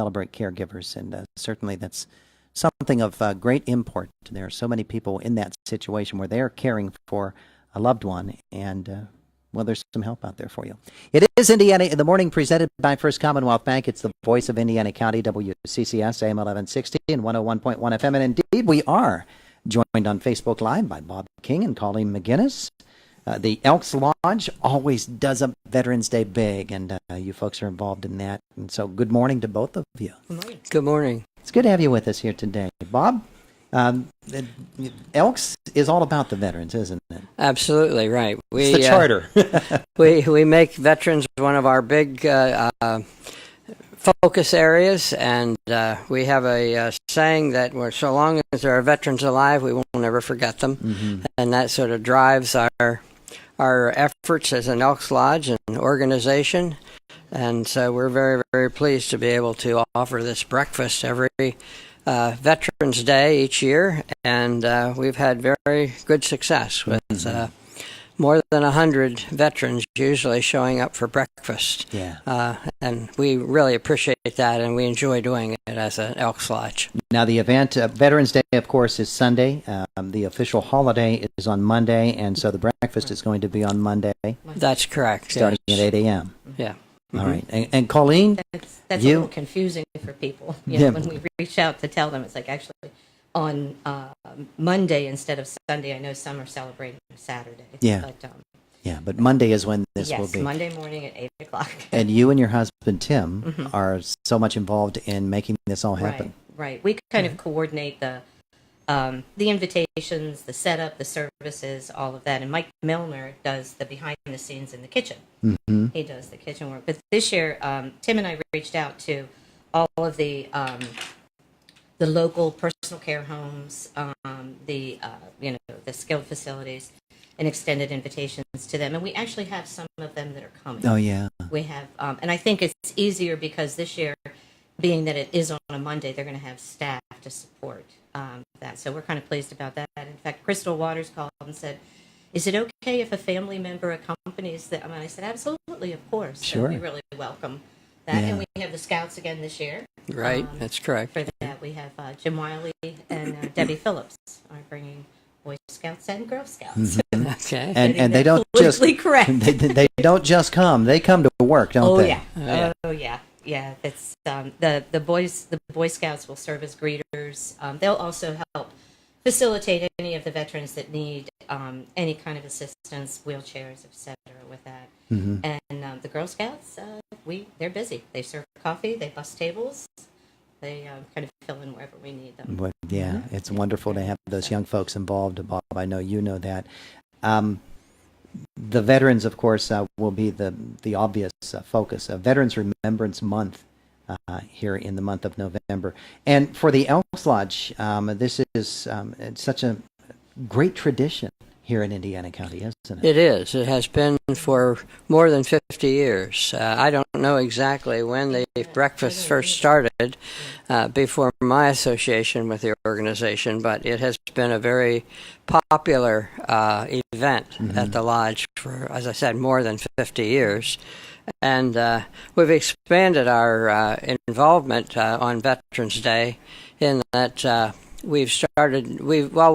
celebrate caregivers, and certainly that's something of great import. There are so many people in that situation where they're caring for a loved one, and well, there's some help out there for you. It is Indiana in the Morning, presented by First Commonwealth Bank. It's the voice of Indiana County, WCCS, AM 1160 and 101.1 FM. And indeed, we are joined on Facebook Live by Bob King and Colleen McGinnis. The Elks Lodge always does a Veterans Day big, and you folks are involved in that. And so good morning to both of you. Good morning. Good morning. It's good to have you with us here today. Bob, Elks is all about the veterans, isn't it? Absolutely right. It's the charter. we make veterans one of our big focus areas, and we have a saying that so long as there are veterans alive, we will never forget them. Mm-hmm. And that sort of drives our efforts as an Elks Lodge and organization. And so we're very, very pleased to be able to offer this breakfast every Veterans Day each year, and we've had very good success with more than 100 veterans usually showing up for breakfast. Yeah. And we really appreciate that, and we enjoy doing it as an Elks Lodge. Now, the event, Veterans Day, of course, is Sunday. The official holiday is on Monday, and so the breakfast is going to be on Monday. That's correct. Starting at 8 a.m. Yeah. All right. And Colleen? That's a little confusing for people. When we reach out to tell them, it's like actually on Monday instead of Sunday. I know some are celebrating Saturday. Yeah. But Monday is when this will be. Yes, Monday morning at 8 o'clock. And you and your husband, Tim, are so much involved in making this all happen. Right. We kind of coordinate the invitations, the setup, the services, all of that. And Mike Milner does the behind the scenes in the kitchen. Mm-hmm. He does the kitchen work. But this year, Tim and I reached out to all of the local personal care homes, the skilled facilities, and extended invitations to them. And we actually have some of them that are coming. Oh, yeah. We have, and I think it's easier because this year, being that it is on a Monday, they're going to have staff to support that. So we're kind of pleased about that. In fact, Crystal Waters called and said, "Is it okay if a family member accompanies them?" And I said, "Absolutely, of course." Sure. So we really welcome that. Yeah. And we have the Scouts again this year. Right, that's correct. For that, we have Jim Wiley and Debbie Phillips are bringing Boy Scouts and Girl Scouts. Mm-hmm. Okay. And they don't just correct. They don't just come; they come to work, don't they? Yeah. Oh yeah. Yeah, that's the Boy Scouts will serve as greeters. They'll also help facilitate any of the veterans that need any kind of assistance, wheelchairs, etc. with that. Mm-hmm. And the Girl Scouts, they're busy. They serve coffee, they bus tables, they kind of fill in wherever we need them. But, yeah, it's wonderful to have those young folks involved, Bob. I know you know that. The veterans, of course, will be the obvious focus. Veterans Remembrance Month here in the month of November. And for the Elks Lodge, this is such a great tradition here in Indiana County, isn't it? It is. It has been for more than 50 years. I don't know exactly when the breakfast first started before my association with the organization, but it has been a very popular event at the Lodge for, as I said, more than 50 years. And we've expanded our involvement on Veterans Day in that we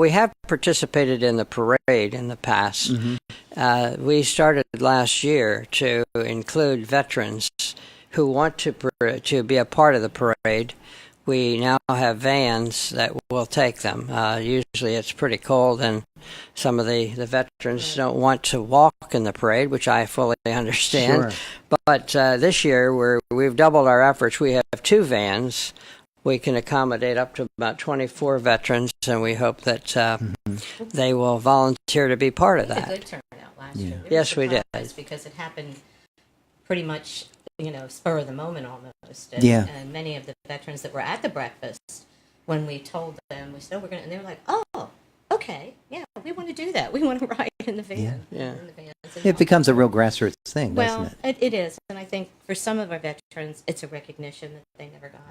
have participated in the parade in the past. Mm-hmm. We started last year to include veterans who want to be a part of the parade. We now have vans that will take them. Usually it's pretty cold, and some of the veterans don't want to walk in the parade, which I fully understand. Sure. But this year we've doubled our efforts. We have 2 vans. We can accommodate up to about 24 veterans, and we hope that they will volunteer to be part of that. We had a good turnout last year. Yes, we did. Because it happened pretty much, spur of the moment almost. And many of the veterans that were at the breakfast, when we told them, we said, we're going to, and they were like, "Oh, okay, yeah, we want to do that. We want to ride in the van." Yeah. In the vans it becomes a real grassroots thing, doesn't it? It is. And I think for some of our veterans, it's a recognition that they never got.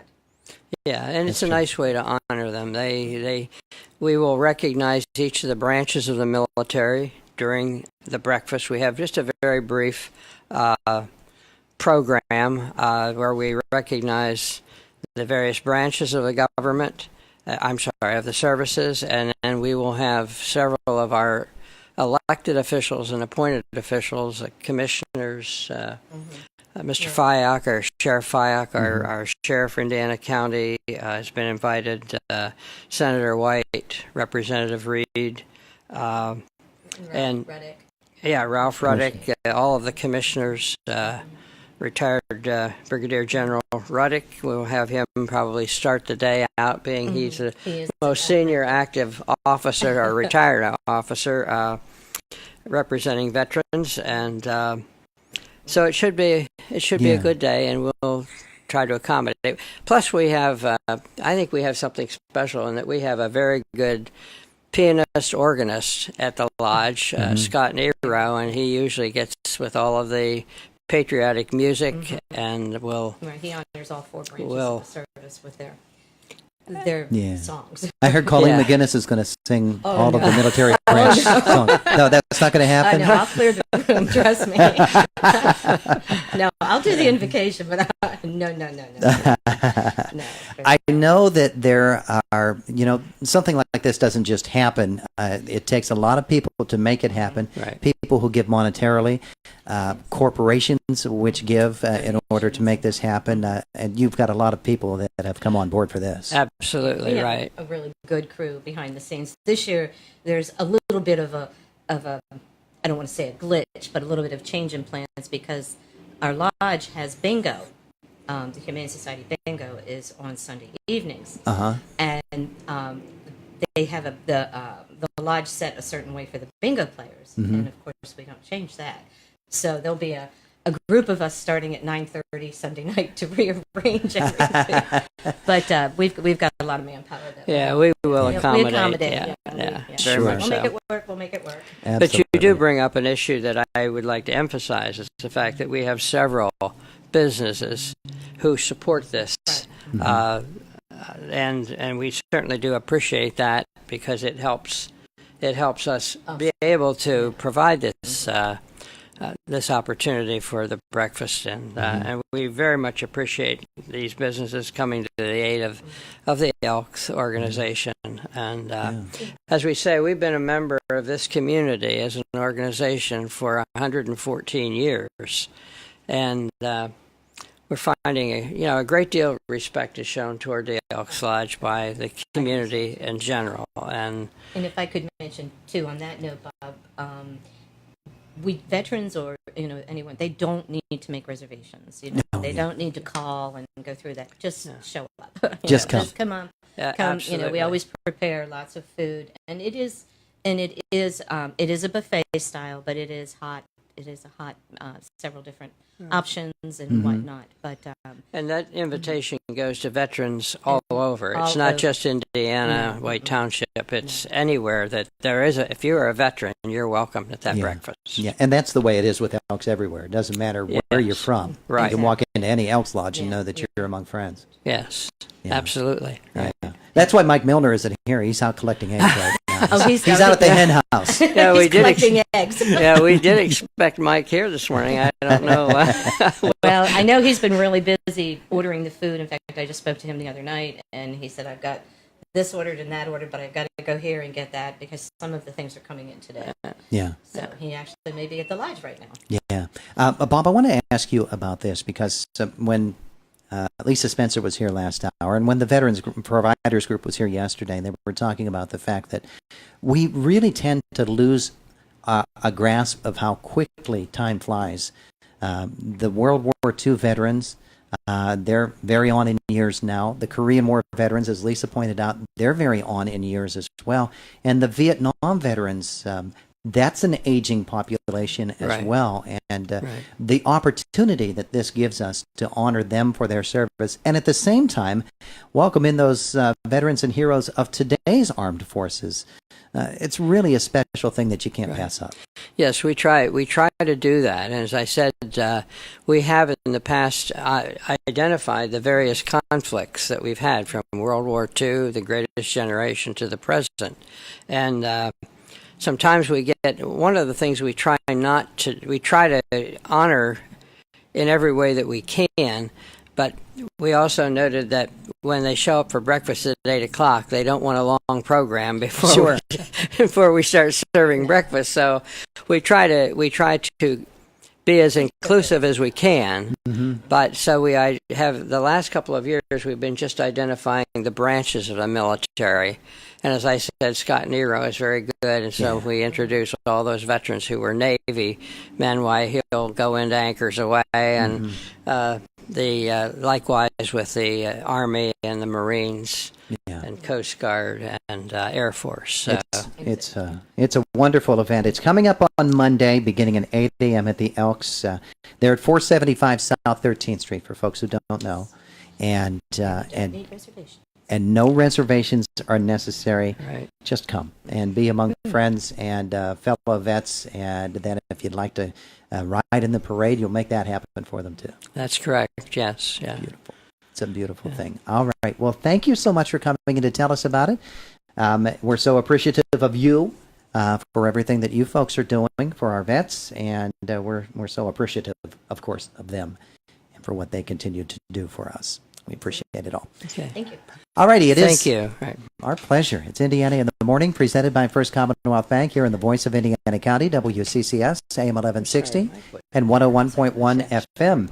Yeah, and it's a nice way to honor them. We will recognize each of the branches of the military during the breakfast. We have just a very brief program where we recognize the various branches of the government. Of the services, and we will have several of our elected officials and appointed officials, commissioners, Mr. Fayok, our Sheriff Fayok, our Sheriff for Indiana County has been invited, Senator White, Representative Reed, and Reddick. Yeah, Ralph Ruddick, all of the commissioners, retired Brigadier General Ruddick. We'll have him probably start the day out, being he's the most senior active officer or retired officer representing veterans, and so it should be a good day, and we'll try to accommodate. Plus, we have I think we have something special in that we have a very good pianist organist at the lodge, Scott Nero, and he usually gets with all of the patriotic music, and he honors all four branches of the service with their songs. I heard Colleen McGinnis is going to sing all of the military branch songs. No, that's not going to happen. No, I'll clear the room. Trust me. No, I'll do the invocation, but no. I know that there are, something like this doesn't just happen. It takes a lot of people to make it happen. Right. People who give monetarily, corporations which give in order to make this happen, and you've got a lot of people that have come on board for this. Absolutely right. A really good crew behind the scenes. This year, there's a little bit of a I don't want to say a glitch, but a little bit of change in plans because our lodge has bingo. The Humane Society bingo is on Sunday evenings, and they have the lodge set a certain way for the bingo players, and of course we don't change that. So there'll be a group of us starting at 9:30 Sunday night to rearrange everything. But we've got a lot of manpower. We will accommodate. We accommodate. Very much We'll so. Make it work. Absolutely. But you do bring up an issue that I would like to emphasize is the fact that we have several businesses who support this, and we certainly do appreciate that because it helps us be able to provide this this opportunity for the breakfast, and we very much appreciate these businesses coming to the aid of the Elks organization. And as we say, we've been a member of this community as an organization for 114 years, and we're finding a great deal of respect is shown toward the Elks Lodge by the community in general. And if I could mention too, on that note, Bob, we veterans or anyone, they don't need to make reservations. They don't need to call and go through that. Just show up. Just come. Just come on. Yeah, come. absolutely. We always prepare lots of food, and it is a buffet style, but it is hot. It is a hot, several different options and whatnot. But and that invitation goes to veterans all over. It's all not over. just Indiana, White Township. It's anywhere that there is if you're a veteran, you're welcome at that breakfast. Yeah, and that's the way it is with Elks everywhere. It doesn't matter where you're from. Right. You can walk into any Elks Lodge and know that you're among friends. Yes, Yeah. absolutely. Yeah. That's why Mike Milner isn't here. He's out collecting eggs right now. Oh, he's out at the hen house. Yeah, we he's did. collecting eggs. Yeah, we did expect Mike here this morning. I don't know. Well, I know he's been really busy ordering the food. In fact, I just spoke to him the other night, and he said, I've got this ordered and that ordered, but I've got to go here and get that because some of the things are coming in today. Yeah. So he actually may be at the lodge right now. Yeah. Bob, I want to ask you about this because when Lisa Spencer was here last hour, and when the Veterans Providers Group was here yesterday, they were talking about the fact that we really tend to lose a grasp of how quickly time flies. The World War II veterans, they're very on in years now. The Korean War veterans, as Lisa pointed out, they're very on in years as well. And the Vietnam veterans, that's an aging population as well. And the opportunity that this gives us to honor them for their service and at the same time welcome in those veterans and heroes of today's armed forces. It's really a special thing that you can't pass up. Yes, we try to do that. And as I said, we have in the past identified the various conflicts that we've had from World War II, the Greatest Generation, to the present. And sometimes we get, one of the things we try to honor in every way that we can, But we also noted that when they show up for breakfast at 8 o'clock, they don't want a long program before Sure. before we start serving breakfast. So we try to be as inclusive as we can. But so I have the last couple of years we've been just identifying the branches of the military. And as I said, Scott Nero is very good, and so we introduce all those veterans who were Navy men. Why he'll go into Anchors Away, and likewise with the Army and the Marines and Coast Guard and Air Force. It's a wonderful event. It's coming up on Monday, beginning at 8 a.m. at the Elks. They're at 475 South 13th Street for folks who don't know, and Need reservations. and no reservations are necessary. Right. Just come and be among friends and fellow vets, and then if you'd like to ride in the parade, you'll make that happen for them too. That's correct. Yes. Yeah. Beautiful. It's a beautiful thing. All right. Well, thank you so much for coming in to tell us about it. We're so appreciative of you for everything that you folks are doing for our vets, and we're so appreciative, of course, of them and for what they continue to do for us. We appreciate it all. Okay. Thank you. All righty, it is Thank you. Right. our pleasure. It's Indiana in the Morning, presented by First Commonwealth Bank here in the voice of Indiana County, WCCS, AM 1160 and 101.1 FM.